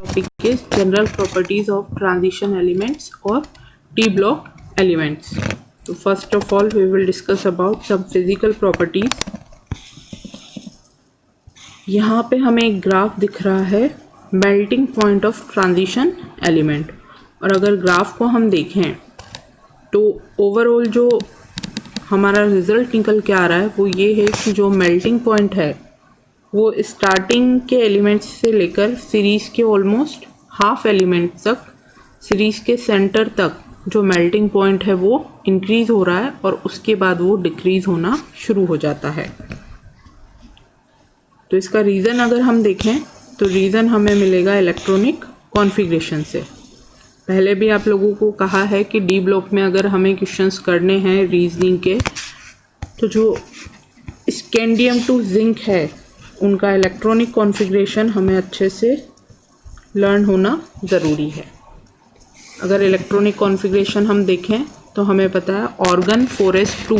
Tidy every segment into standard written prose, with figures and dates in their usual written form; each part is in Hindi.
topic is general properties of transition elements or D block elements. So first of all we will discuss about some physical properties. यहाँ पे हमें एक ग्राफ दिख रहा है melting point of transition element, और अगर ग्राफ को हम देखें तो ओवरऑल जो हमारा रिज़ल्ट निकल के आ रहा है वो ये है कि जो मेल्टिंग पॉइंट है वो स्टार्टिंग के एलिमेंट्स से लेकर सीरीज़ के ऑलमोस्ट हाफ एलिमेंट तक, सीरीज़ के सेंटर तक जो मेल्टिंग पॉइंट है वो इंक्रीज़ हो रहा है और उसके बाद वो डिक्रीज़ होना शुरू हो जाता है। तो इसका रीज़न अगर हम देखें तो रीज़न हमें मिलेगा इलेक्ट्रॉनिक कॉन्फ़िगरेशन से। पहले भी आप लोगों को कहा है कि डी ब्लॉक में अगर हमें क्वेश्चंस करने हैं रीजनिंग के तो जो स्कैंडियम टू जिंक है उनका इलेक्ट्रॉनिक कॉन्फ़िगरेशन हमें अच्छे से लर्न होना ज़रूरी है। अगर इलेक्ट्रॉनिक कॉन्फ़िगरेशन हम देखें तो हमें पता है ऑर्गन 4s2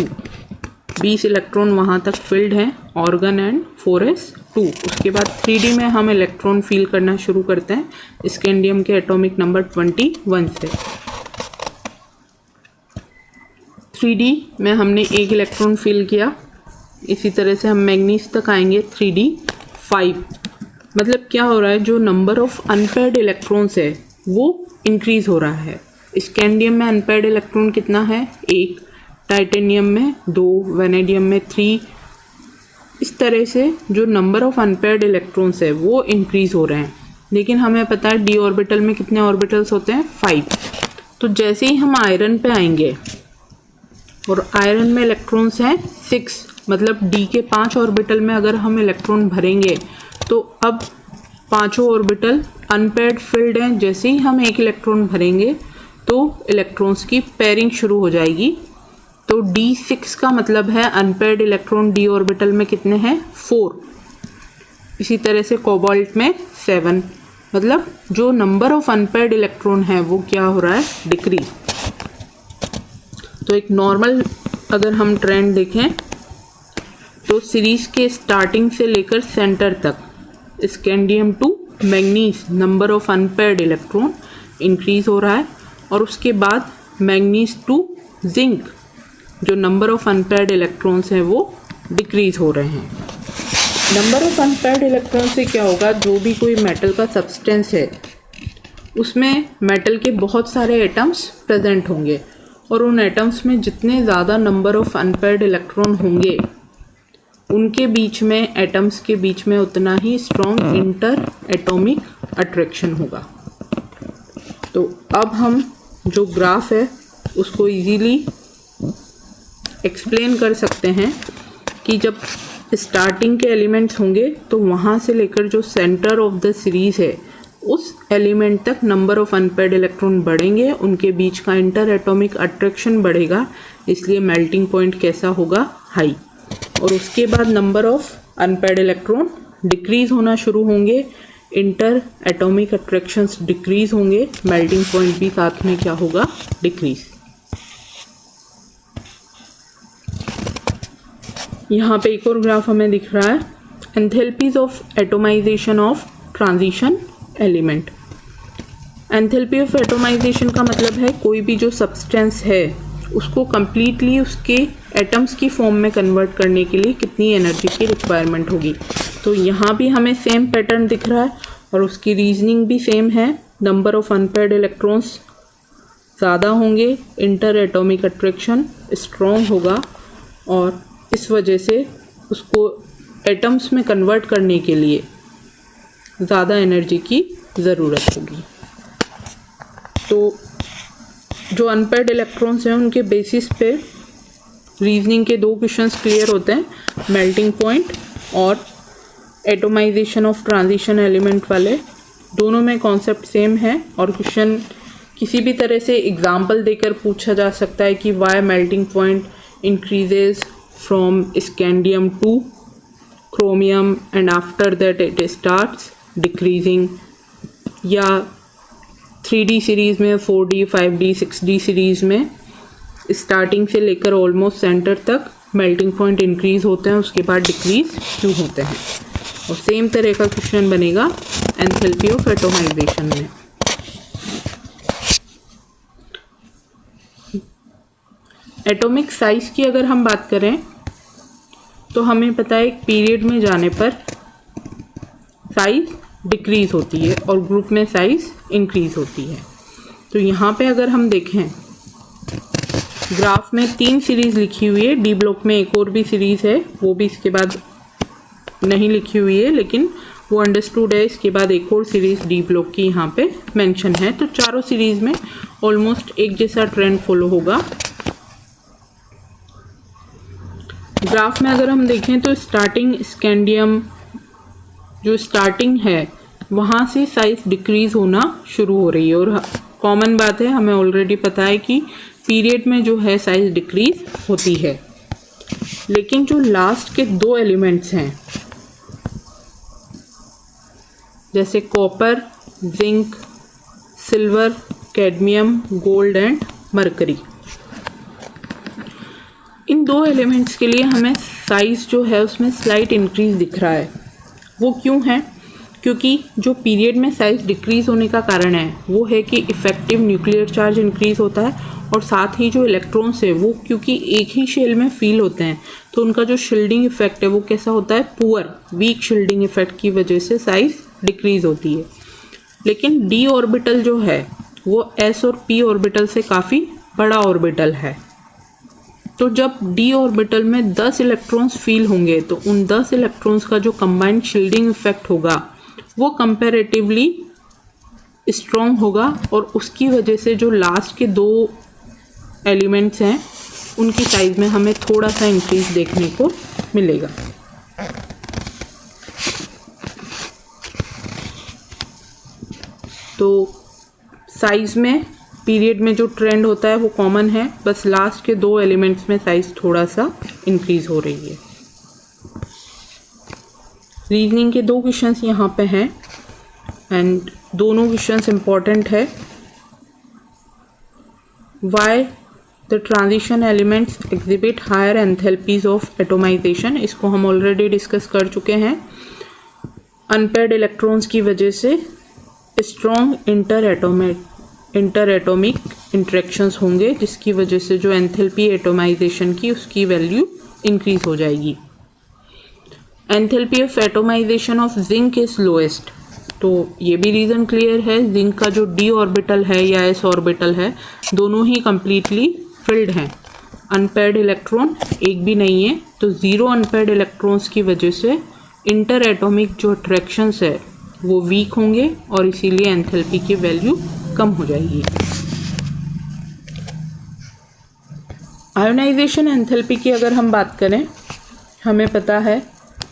20 इलेक्ट्रॉन वहाँ तक फिल्ड हैं, ऑर्गन एंड 4s2। उसके बाद 3D में हम इलेक्ट्रॉन फील करना शुरू करते हैं स्कैंडियम के एटॉमिक नंबर 21 से। 3D में हमने एक इलेक्ट्रॉन फील किया, इसी तरह से हम मैग्नीज तक आएंगे 3D5। मतलब क्या हो रहा है, जो नंबर ऑफ अनपेयर्ड इलेक्ट्रॉन्स है वो इंक्रीज़ हो रहा है। स्कैंडियम में अनपेयर्ड इलेक्ट्रॉन कितना है, 1, टाइटेनियम में 2, वेनेडियम में 3। इस तरह से जो नंबर ऑफ अनपेयर्ड इलेक्ट्रॉन्स है वो इंक्रीज़ हो रहे हैं। लेकिन हमें पता है डी ऑर्बिटल में कितने ऑर्बिटल्स होते हैं, 5। तो जैसे ही हम आयरन पे आएंगे और आयरन में इलेक्ट्रॉन्स हैं 6, मतलब डी के 5 ऑर्बिटल में अगर हम इलेक्ट्रॉन भरेंगे तो अब पांचों ऑर्बिटल अनपेयर्ड फील्ड हैं। जैसे ही हम एक इलेक्ट्रॉन भरेंगे तो इलेक्ट्रॉन्स की पेयरिंग शुरू हो जाएगी। तो D6 का मतलब है अनपेयर्ड इलेक्ट्रॉन डी ऑर्बिटल में कितने हैं, 4। इसी तरह से कोबाल्ट में 7, मतलब जो नंबर ऑफ अनपेयर्ड इलेक्ट्रॉन है वो क्या हो रहा है, डिक्रीज। तो एक नॉर्मल अगर हम ट्रेंड देखें तो सीरीज़ के स्टार्टिंग से लेकर सेंटर तक scandium to manganese number of unpaired electron increase हो रहा है, और उसके बाद मैग्नीज टू जिंक जो नंबर ऑफ अनपेयर्ड इलेक्ट्रॉन्स हैं वो डिक्रीज़ हो रहे हैं। नंबर ऑफ अनपेयर्ड इलेक्ट्रॉन से क्या होगा, जो भी कोई मेटल का सब्सटेंस है उसमें मेटल के बहुत सारे एटम्स प्रेजेंट होंगे, और उन एटम्स में जितने ज़्यादा नंबर ऑफ अनपेयर्ड इलेक्ट्रॉन होंगे उनके बीच में, एटम्स के बीच में उतना ही स्ट्रॉन्ग इंटर एटॉमिक अट्रैक्शन होगा। तो अब हम जो ग्राफ है उसको इजीली एक्सप्लेन कर सकते हैं कि जब स्टार्टिंग के एलिमेंट्स होंगे तो वहाँ से लेकर जो सेंटर ऑफ द सीरीज़ है उस एलिमेंट तक नंबर ऑफ अनपेयर्ड इलेक्ट्रॉन बढ़ेंगे, उनके बीच का इंटर एटॉमिक अट्रैक्शन बढ़ेगा, इसलिए मेल्टिंग पॉइंट कैसा होगा, हाई। और उसके बाद number of unpaired electron decrease होना शुरू होंगे, इंटर एटॉमिक अट्रैक्शंस डिक्रीज़ होंगे, मेल्टिंग पॉइंट भी साथ में क्या होगा, डिक्रीज़। यहाँ पे एक और ग्राफ हमें दिख रहा है, enthalpies of atomisation of transition element. Enthalpy of atomization का मतलब है कोई भी जो सब्सटेंस है उसको कम्प्लीटली उसके एटम्स की फॉर्म में कन्वर्ट करने के लिए कितनी एनर्जी की रिक्वायरमेंट होगी। तो यहाँ भी हमें सेम पैटर्न दिख रहा है और उसकी रीजनिंग भी सेम है। नंबर ऑफ अनपेयर्ड इलेक्ट्रॉन्स ज़्यादा होंगे, इंटर एटॉमिक अट्रैक्शन स्ट्रॉन्ग होगा, और इस वजह से उसको एटम्स में कन्वर्ट करने के लिए ज़्यादा एनर्जी की ज़रूरत होगी। तो जो अनपेयर्ड इलेक्ट्रॉन्स हैं उनके बेसिस पे रीजनिंग के 2 क्वेश्चंस क्लियर होते हैं, मेल्टिंग पॉइंट और एटोमाइजेशन ऑफ ट्रांजिशन एलिमेंट वाले। दोनों में कॉन्सेप्ट सेम है, और क्वेश्चन किसी भी तरह से एग्जाम्पल देकर पूछा जा सकता है कि why melting point increases from scandium to chromium and after that it starts decreasing, या 3D सीरीज़ में 4D 5D 6D सीरीज़ में स्टार्टिंग से लेकर ऑलमोस्ट सेंटर तक मेल्टिंग पॉइंट इंक्रीज़ होते हैं, उसके बाद डिक्रीज़ क्यों होते हैं। और सेम तरह का क्वेश्चन बनेगा एंथैल्पी ऑफ एटोमाइजेशन में। एटॉमिक साइज की अगर हम बात करें तो हमें पता है एक पीरियड में जाने पर साइज डिक्रीज होती है और ग्रुप में साइज इंक्रीज होती है। तो यहाँ पे अगर हम देखें ग्राफ में 3 सीरीज़ लिखी हुई है, डी ब्लॉक में एक और भी सीरीज़ है, वो भी इसके बाद नहीं लिखी हुई है लेकिन वो अंडरस्टूड है। इसके बाद एक और सीरीज़ डी ब्लॉक की यहाँ पे मेंशन है। तो चारों सीरीज़ में ऑलमोस्ट एक जैसा ट्रेंड फॉलो होगा। ग्राफ में अगर हम देखें तो स्टार्टिंग स्कैंडियम जो स्टार्टिंग है वहाँ से साइज डिक्रीज़ होना शुरू हो रही है और कॉमन बात है, हमें ऑलरेडी पता है कि पीरियड में जो है साइज डिक्रीज होती है। लेकिन जो लास्ट के 2 एलिमेंट्स हैं जैसे copper, zinc, silver, cadmium, gold and mercury, in 2 elements के लिए हमें साइज जो है उसमें स्लाइट इंक्रीज दिख रहा है। वो क्यों है? क्योंकि जो पीरियड में साइज डिक्रीज होने का कारण है वो है कि इफेक्टिव न्यूक्लियर चार्ज इंक्रीज होता है और साथ ही जो इलेक्ट्रॉन्स है वो क्योंकि एक ही शेल में फील होते हैं तो उनका जो शील्डिंग इफेक्ट है वो कैसा होता है, पुअर, वीक शील्डिंग इफेक्ट की वजह से साइज डिक्रीज होती है। लेकिन डी ऑर्बिटल जो है वो एस और पी ऑर्बिटल से काफ़ी बड़ा ऑर्बिटल है। तो जब डी ऑर्बिटल में 10 इलेक्ट्रॉन्स फील होंगे तो उन 10 इलेक्ट्रॉन्स का जो कंबाइंड शील्डिंग इफेक्ट होगा वो कंपैरेटिवली स्ट्रॉन्ग होगा और उसकी वजह से जो लास्ट के 2 एलिमेंट्स हैं उनकी साइज में हमें थोड़ा सा इंक्रीज देखने को मिलेगा। तो साइज में पीरियड में जो ट्रेंड होता है वो कॉमन है, बस लास्ट के 2 एलिमेंट्स में साइज थोड़ा सा इंक्रीज हो रही है। रीजनिंग के 2 क्वेश्चंस यहाँ पे हैं एंड दोनों क्वेश्चंस इम्पॉर्टेंट है। Why the transition elements exhibit higher enthalpies of atomisation, इसको हम ऑलरेडी डिस्कस कर चुके हैं। अनपेयर्ड इलेक्ट्रॉन्स की वजह से स्ट्रॉन्ग इंटर एटॉमिक इंटरेक्शंस होंगे जिसकी वजह से जो एंथैल्पी एटोमाइजेशन की उसकी वैल्यू इंक्रीज हो जाएगी। Enthalpy of atomization of zinc is lowest, तो ये भी रीज़न क्लियर है। जिंक का जो डी ऑर्बिटल है या एस ऑर्बिटल है दोनों ही कंप्लीटली फिल्ड हैं, अनपेयर्ड इलेक्ट्रॉन एक भी नहीं है। तो 0 अनपेयर्ड इलेक्ट्रॉन्स की वजह से इंटर एटॉमिक जो अट्रैक्शंस है वो वीक होंगे और इसीलिए एंथैल्पी की वैल्यू कम हो जाएगी। आयोनाइजेशन एंथैल्पी की अगर हम बात करें, हमें पता है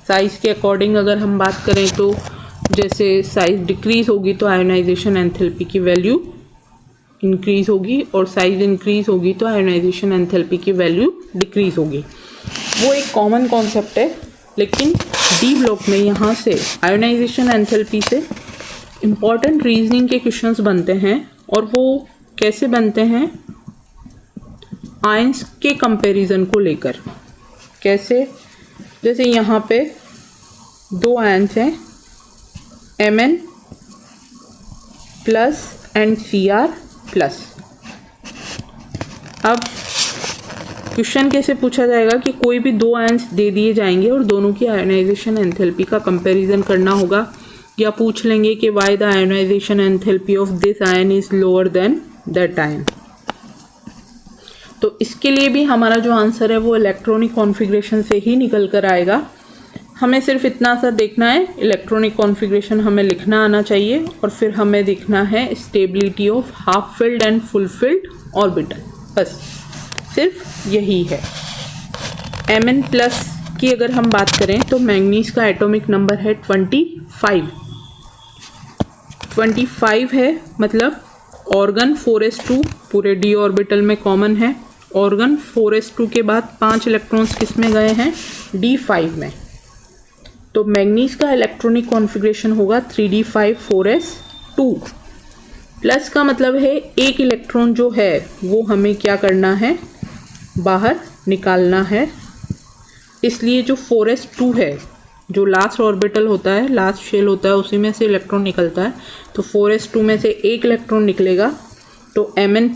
साइज़ के अकॉर्डिंग अगर हम बात करें तो जैसे साइज़ डिक्रीज़ होगी तो आयोनाइजेशन एंथैल्पी की वैल्यू इंक्रीज़ होगी और साइज़ इंक्रीज़ होगी तो आयोनाइजेशन एंथैल्पी की वैल्यू डिक्रीज़ होगी। वो एक कॉमन कॉन्सेप्ट है, लेकिन डी ब्लॉक में यहाँ से आयोनाइजेशन एंथैल्पी से इम्पॉर्टेंट रीजनिंग के क्वेश्चंस बनते हैं और वो कैसे बनते हैं, आयंस के कंपैरिजन को लेकर। कैसे? जैसे यहाँ पे 2 आयंस हैं Mn plus and Cr plus. अब क्वेश्चन कैसे पूछा जाएगा कि कोई भी 2 आयंस दे दिए जाएंगे और दोनों की आयोनाइजेशन एंथैल्पी का कंपैरिजन करना होगा, या पूछ लेंगे कि why the ionisation enthalpy of this ion is lower than that ion. तो इसके लिए भी हमारा जो आंसर है वो इलेक्ट्रॉनिक कॉन्फ़िगरेशन से ही निकल कर आएगा। हमें सिर्फ इतना सा देखना है, इलेक्ट्रॉनिक कॉन्फ़िगरेशन हमें लिखना आना चाहिए और फिर हमें देखना है stability of half filled and full field orbital, बस सिर्फ यही है। Mn प्लस की अगर हम बात करें तो मैंगनीज का एटॉमिक नंबर है 25 है, मतलब ऑर्गन 4s2 पूरे डी ऑर्बिटल में कॉमन है। ऑर्गन 4s2 के बाद 5 इलेक्ट्रॉन्स किस में गए हैं, D5 में। तो मैंगनीज का इलेक्ट्रॉनिक कॉन्फ़िगरेशन होगा 3d5 4s2। प्लस का मतलब है एक इलेक्ट्रॉन जो है वो हमें क्या करना है, बाहर निकालना है। इसलिए जो 4s2 है जो लास्ट ऑर्बिटल होता है, लास्ट शेल होता है, उसी में से इलेक्ट्रॉन निकलता है। तो 4s2 में से एक इलेक्ट्रॉन निकलेगा, तो Mn+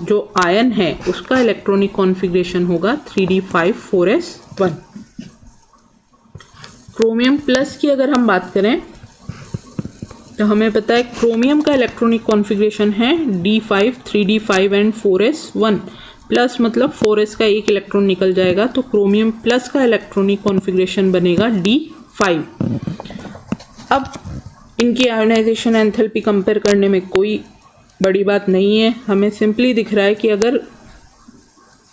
जो आयन है उसका इलेक्ट्रॉनिक कॉन्फ़िगरेशन होगा 3d5 4s1। क्रोमियम प्लस की अगर हम बात करें तो हमें पता है क्रोमियम का इलेक्ट्रॉनिक कॉन्फ़िगरेशन है d5 3d5 and 4s1 plus, मतलब 4s का एक इलेक्ट्रॉन निकल जाएगा, तो क्रोमियम प्लस का इलेक्ट्रॉनिक कॉन्फ़िगरेशन बनेगा d5। अब इनकी आयोनाइजेशन एंथैल्पी कंपेयर करने में कोई बड़ी बात नहीं है, हमें सिंपली दिख रहा है कि अगर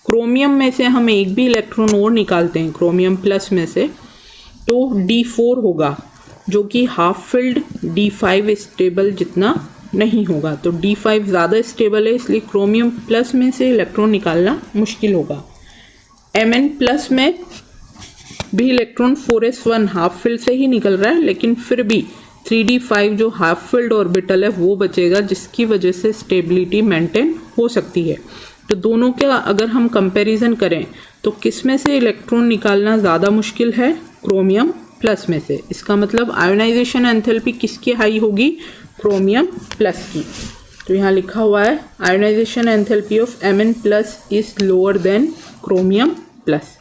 क्रोमियम में से हम एक भी इलेक्ट्रॉन और निकालते हैं क्रोमियम प्लस में से, तो d4 होगा, जो कि हाफ फिल्ड d5 स्टेबल जितना नहीं होगा। तो d5 ज़्यादा स्टेबल है, इसलिए क्रोमियम प्लस में से इलेक्ट्रॉन निकालना मुश्किल होगा। Mn+ में भी इलेक्ट्रॉन 4s1 हाफ फिल्ड से ही निकल रहा है, लेकिन फिर भी 3d5 जो हाफ फिल्ड ऑर्बिटल है वो बचेगा, जिसकी वजह से स्टेबिलिटी मेंटेन हो सकती है। तो दोनों का अगर हम कंपैरिजन करें तो किस में से इलेक्ट्रॉन निकालना ज़्यादा मुश्किल है? क्रोमियम प्लस में से। इसका मतलब आयोनाइजेशन एंथैल्पी किसकी हाई होगी? क्रोमियम प्लस की। तो यहाँ लिखा हुआ है ionisation enthalpy of Mn+ is lower than chromium plus.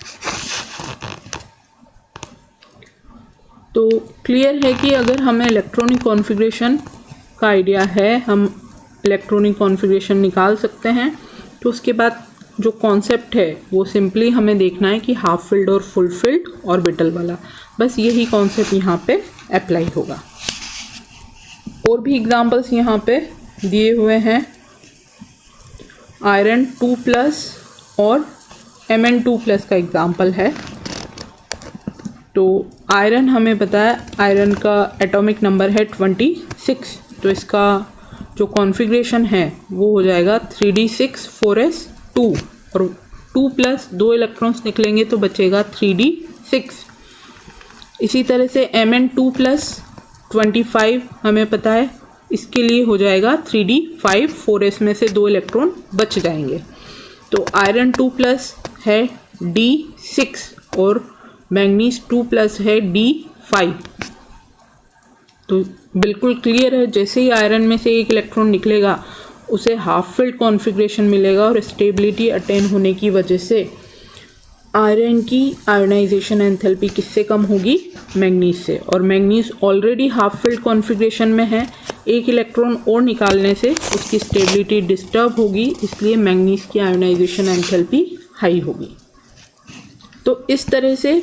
तो क्लियर है कि अगर हमें इलेक्ट्रॉनिक कॉन्फ़िगरेशन का आइडिया है, हम इलेक्ट्रॉनिक कॉन्फ़िगरेशन निकाल सकते हैं। तो उसके बाद जो कॉन्सेप्ट है वो सिंपली हमें देखना है कि हाफ फिल्ड और फुल फिल्ड ऑर्बिटल वाला, बस यही कॉन्सेप्ट यहाँ पे अप्लाई होगा। और भी एग्जांपल्स यहाँ पे दिए हुए हैं, आयरन 2+ और Mn2+ का एग्जांपल है। तो आयरन हमें पता है, आयरन का एटॉमिक नंबर है 26, तो इसका जो कॉन्फ़िगरेशन है वो हो जाएगा 3d6 4s2 और 2+ 2 इलेक्ट्रॉन्स निकलेंगे तो बचेगा 3d6। इसी तरह से Mn2+ 25 हमें पता है, इसके लिए हो जाएगा 3d5 4s में से 2 इलेक्ट्रॉन बच जाएंगे। तो आयरन 2+ है d6 और मैंगनीज 2+ है d5। तो बिल्कुल क्लियर है, जैसे ही आयरन में से एक इलेक्ट्रॉन निकलेगा उसे हाफ फिल्ड कॉन्फ़िगरेशन मिलेगा और स्टेबिलिटी अटेन होने की वजह से आयरन की आयोनाइजेशन एंथैल्पी किससे कम होगी? मैंगनीज से। और manganese already half filled configuration में है, एक इलेक्ट्रॉन और निकालने से उसकी स्टेबिलिटी डिस्टर्ब होगी, इसलिए मैंगनीज की आयोनाइजेशन एंथैल्पी हाई होगी। तो इस तरह से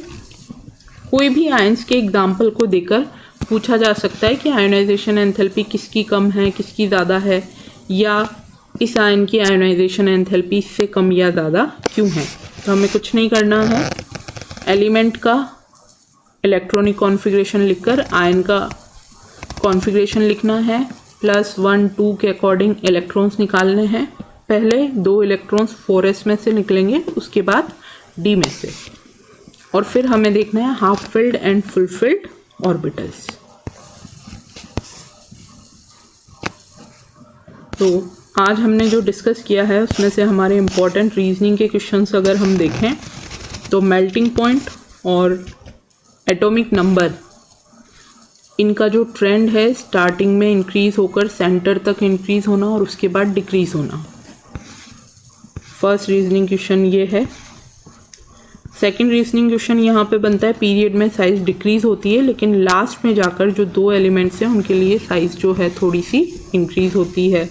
कोई भी आयंस के एग्जाम्पल को देकर पूछा जा सकता है कि आयोनाइजेशन एंथैल्पी किसकी कम है, किसकी ज़्यादा है, या इस आयन की आयोनाइजेशन एंथैल्पी इससे कम या ज़्यादा क्यों है। तो हमें कुछ नहीं करना है, एलिमेंट का इलेक्ट्रॉनिक कॉन्फ़िगरेशन लिखकर आयन का कॉन्फ़िगरेशन लिखना है, +1 2 के अकॉर्डिंग इलेक्ट्रॉन्स निकालने हैं। पहले 2 इलेक्ट्रॉन्स 4s में से निकलेंगे, उसके बाद d में से, और फिर हमें देखना है half filled and full field orbitals. तो आज हमने जो डिस्कस किया है उसमें से हमारे इम्पॉर्टेंट रीजनिंग के क्वेश्चंस अगर हम देखें तो मेल्टिंग पॉइंट और एटॉमिक नंबर, इनका जो ट्रेंड है स्टार्टिंग में इंक्रीज़ होकर सेंटर तक इंक्रीज़ होना और उसके बाद डिक्रीज़ होना। फर्स्ट रीजनिंग क्वेश्चन ये है। सेकंड रीजनिंग क्वेश्चन यहाँ पे बनता है पीरियड में साइज़ डिक्रीज़ होती है, लेकिन लास्ट में जाकर जो 2 एलिमेंट्स हैं उनके लिए साइज़ जो है थोड़ी सी इंक्रीज़ होती है।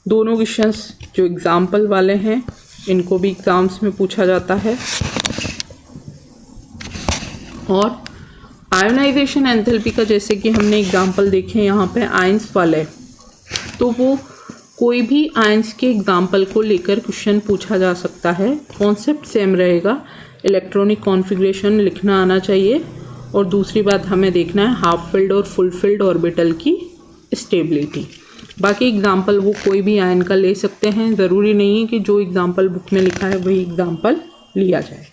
दोनों क्वेश्चंस जो एग्जाम्पल वाले हैं इनको भी एग्ज़ाम्स में पूछा जाता है। और आयोनाइजेशन एंथैल्पी का जैसे कि हमने एग्जाम्पल देखे यहाँ पे आयंस वाले, तो वो कोई भी आयंस के एग्जाम्पल को लेकर क्वेश्चन पूछा जा सकता है। कॉन्सेप्ट सेम रहेगा, इलेक्ट्रॉनिक कॉन्फ़िगरेशन लिखना आना चाहिए, और दूसरी बात हमें देखना है हाफ फिल्ड और फुल फिल्ड ऑर्बिटल की स्टेबिलिटी। बाकी एग्जाम्पल वो कोई भी आयन का ले सकते हैं, ज़रूरी नहीं है कि जो एग्जाम्पल बुक में लिखा है वही एग्जाम्पल लिया जाए।